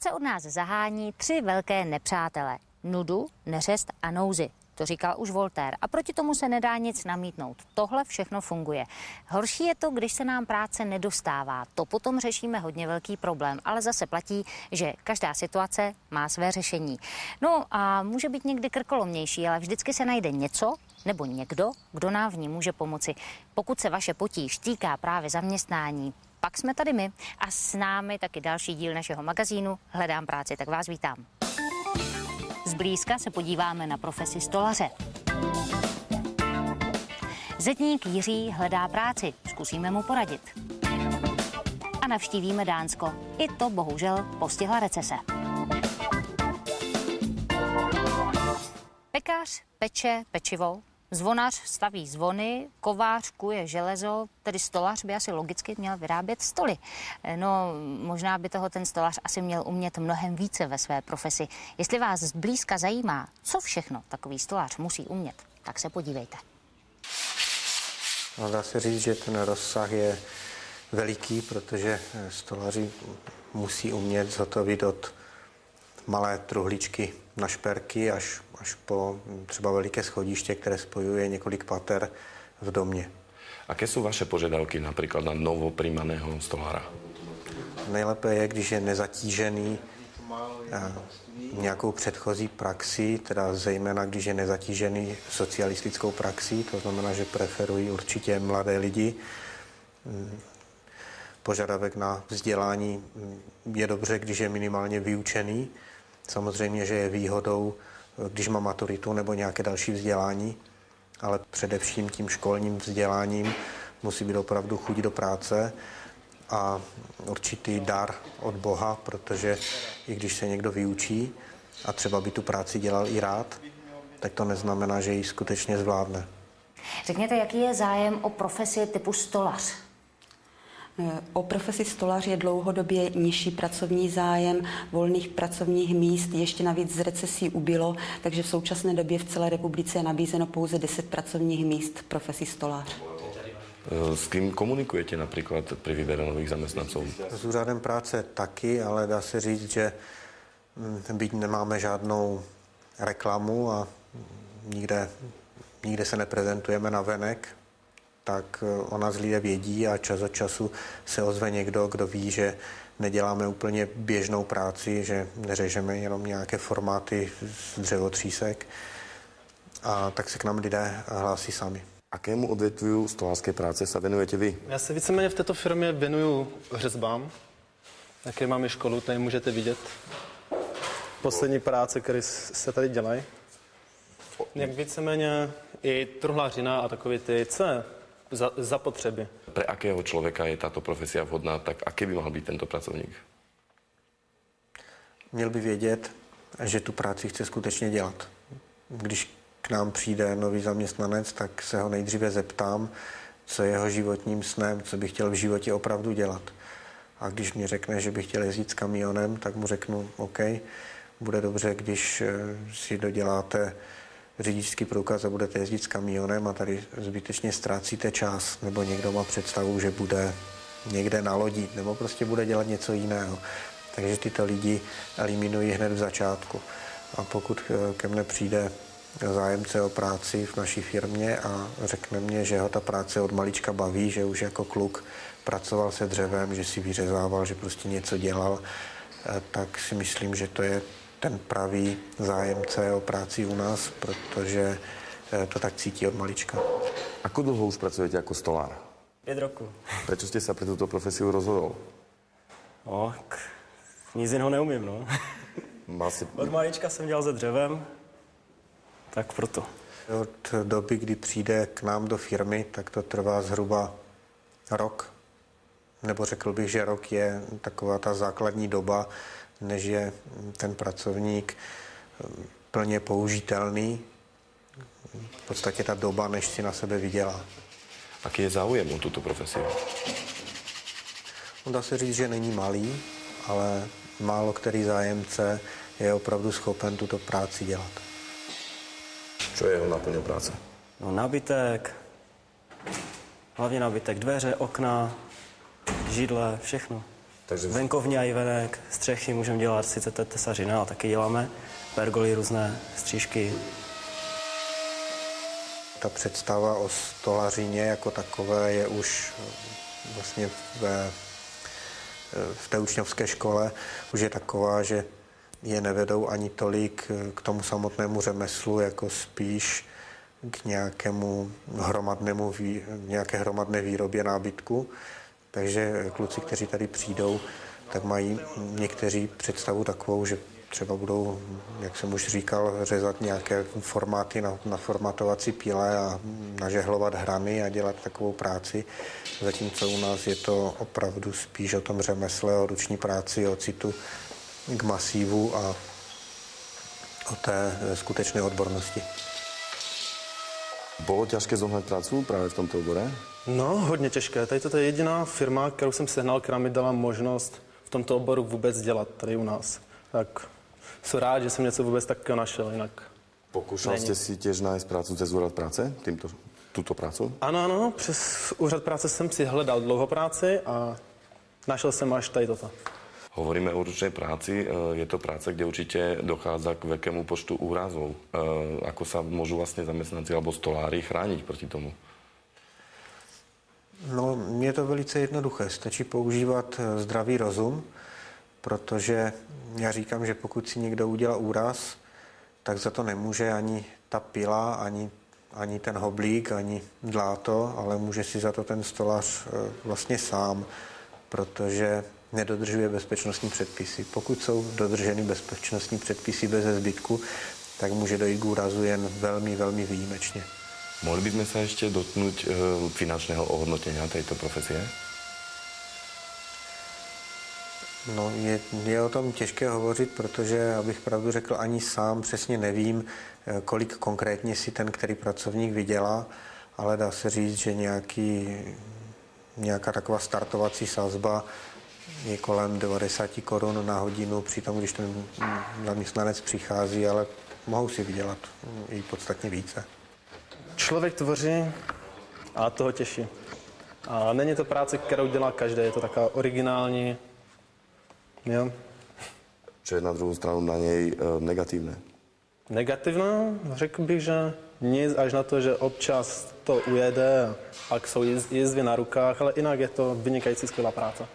Práce od nás zahání 3 velké nepřátele. Nudu, neřest a nouzi. To říkal už Voltaire. A proti tomu se nedá nic namítnout. Tohle všechno funguje. Horší je to, když se nám práce nedostává. To potom řešíme hodně velký problém. Ale zase platí, že každá situace má své řešení. No a může být někdy krkolomnější, ale vždycky se najde něco nebo někdo, kdo nám v ní může pomoci. Pokud se vaše potíž týká právě zaměstnání, pak jsme tady my a s námi taky další díl našeho magazínu Hledám práci, tak vás vítám. Zblízka se podíváme na profesi stolaře. Zedník Jiří hledá práci, zkusíme mu poradit. A navštívíme Dánsko. I to bohužel postihla recese. Pekař peče pečivo, zvonař staví zvony, kovář kuje železo, tedy stolař by asi logicky měl vyrábět stoly. No, možná by toho ten stolař asi měl umět mnohem více ve své profesi. Jestli vás zblízka zajímá, co všechno takový stolař musí umět, tak se podívejte. No, dá se říct, že ten rozsah je veliký, protože stolaři musí umět zhotovit od malé truhličky na šperky až po třeba veliké schodiště, které spojuje několik pater v domě. Aké jsou vaše požiadavky například na novopríjmaného stolára? Nejlépe je, když je nezatížený nějakou předchozí praxí, teda zejména když je nezatížený socialistickou praxí, to znamená, že preferují určitě mladé lidi. Požadavek na vzdělání je dobře, když je minimálně vyučený. Samozřejmě, že je výhodou, když má maturitu nebo nějaké další vzdělání, ale především tím školním vzděláním musí být opravdu chuť do práce a určitý dar od Boha, protože i když se někdo vyučí a třeba by tu práci dělal i rád, tak to neznamená, že ji skutečně zvládne. Řekněte, jaký je zájem o profesi typu stolař? O profesi stolař je dlouhodobě nižší pracovní zájem, volných pracovních míst ještě navíc z recesí ubylo, takže v současné době v celé republice je nabízeno pouze 10 pracovních míst profesi stolař. S kým komunikujete například při výběru nových zaměstnanců? S úřadem práce taky, ale dá se říct, že byť nemáme žádnou reklamu a nikde se neprezentujeme na venek, tak o nás lidé vědí a čas od času se ozve někdo, kdo ví, že neděláme úplně běžnou práci, že neřežeme jenom nějaké formáty z dřevotřísek, a tak se k nám lidé hlásí sami. Akému odvětví stolářské práce se venujete vy? Já se víceméně v této firmě věnuju řezbám, jaké máme školu, tady můžete vidět. Poslední práce, které se tady dělají. Jak víceméně i truhlařina a takové ty, co je zapotřeby. Pre akého člověka je tato profesia vhodná, tak aký by mohl být tento pracovník? Měl by vědět, že tu práci chce skutečně dělat. Když k nám přijde nový zaměstnanec, tak se ho nejdříve zeptám, co je jeho životním snem, co by chtěl v životě opravdu dělat. A když mi řekne, že by chtěl jezdit s kamionem, tak mu řeknu, OK, bude dobře, když si doděláte řidičský průkaz a budete jezdit s kamionem a tady zbytečně ztrácíte čas, nebo někdo má představu, že bude někde na lodi, nebo prostě bude dělat něco jiného. Takže tyto lidi eliminují hned v začátku. A pokud ke mně přijde zájemce o práci v naší firmě a řekne mě, že ho ta práce od malička baví, že už jako kluk pracoval se dřevem, že si vyřezával, že prostě něco dělal, tak si myslím, že to je ten pravý zájemce o práci u nás, protože to tak cítí od malička. Ako dlouho už pracujete jako stolár? 5 roků. Proč jste se pro tuto profesiu rozhodl? No, nic jiného neumím, no. Od malička jsem dělal se dřevem, tak proto. Od doby, kdy přijde k nám do firmy, tak to trvá zhruba rok. Nebo řekl bych, že rok je taková ta základní doba, než je ten pracovník plně použitelný. V podstatě ta doba, než si na sebe vydělá. Aký je záujem o tuto profesi? Dá se říct, že není malý, ale málo který zájemce je opravdu schopen tuto práci dělat. Co je jeho náplňou práce? No, nábytek, hlavně nábytek, dveře, okna, židle, všechno. Takže Venkovní a i venek, střechy můžeme dělat, sice to je tesařina, ale taky děláme pergoly, různé střížky. Ta představa o stolařině jako takové je už vlastně v té učňovské škole už je taková, že je nevedou ani tolik k tomu samotnému řemeslu, jako spíš k nějaké hromadné výrobě nábytku. Takže kluci, kteří tady přijdou, tak mají někteří představu takovou, že třeba budou, jak jsem už říkal, řezat nějaké formáty na formatovací píle a nažehlovat hrany a dělat takovou práci. Zatímco u nás je to opravdu spíš o tom řemesle, o ruční práci, o citu k masívu a o té skutečné odbornosti. Bylo těžké zohnat prácu právě v tomto obore? No, hodně těžké. Tady to je jediná firma, kterou jsem sehnal, která mi dala možnost v tomto oboru vůbec dělat tady u nás. Tak jsem rád, že jsem něco vůbec takového našel, jinak. Pokúšal jste si těž najít prácu přes úřad práce, tuto prácu? Ano, přes úřad práce jsem si hledal dlouho práci a našel jsem až tady toto. Hovoríme o ručnej práci, je to práce, kde určite dochádza k veľkému počtu úrazov. Ako sa môžu vlastne zamestnanci alebo stolári chrániť proti tomu? No, je to velice jednoduché. Stačí používat zdravý rozum, protože já říkám, že pokud si někdo udělá úraz, tak za to nemůže ani ta pila, ani ten hoblík, ani dláto, ale může si za to ten stolař vlastně sám, protože nedodržuje bezpečnostní předpisy. Pokud jsou dodrženy bezpečnostní předpisy bez zbytku, tak může dojít k úrazu jen velmi, velmi výjimečně. Mohli by sme sa ešte dotknúť finančného ohodnotenia tejto profesie? No, je o tom těžké hovořit, protože, abych pravdu řekl, ani sám přesně nevím, kolik konkrétně si ten, který pracovník vydělá, ale dá se říct, že nějaká taková startovací sazba je kolem 90 korun na hodinu, přitom když ten zaměstnanec přichází, ale mohou si vydělat i podstatně více. Člověk tvoří a toho těší. A není to práce, kterou dělá každý, je to taková originální. Jo. Čo je na druhou stranu na něj negatívne? Negativná, řekl bych, že nic, až na to, že občas to ujede a jsou jízdvy na rukách, ale jinak je to vynikající skvělá práce.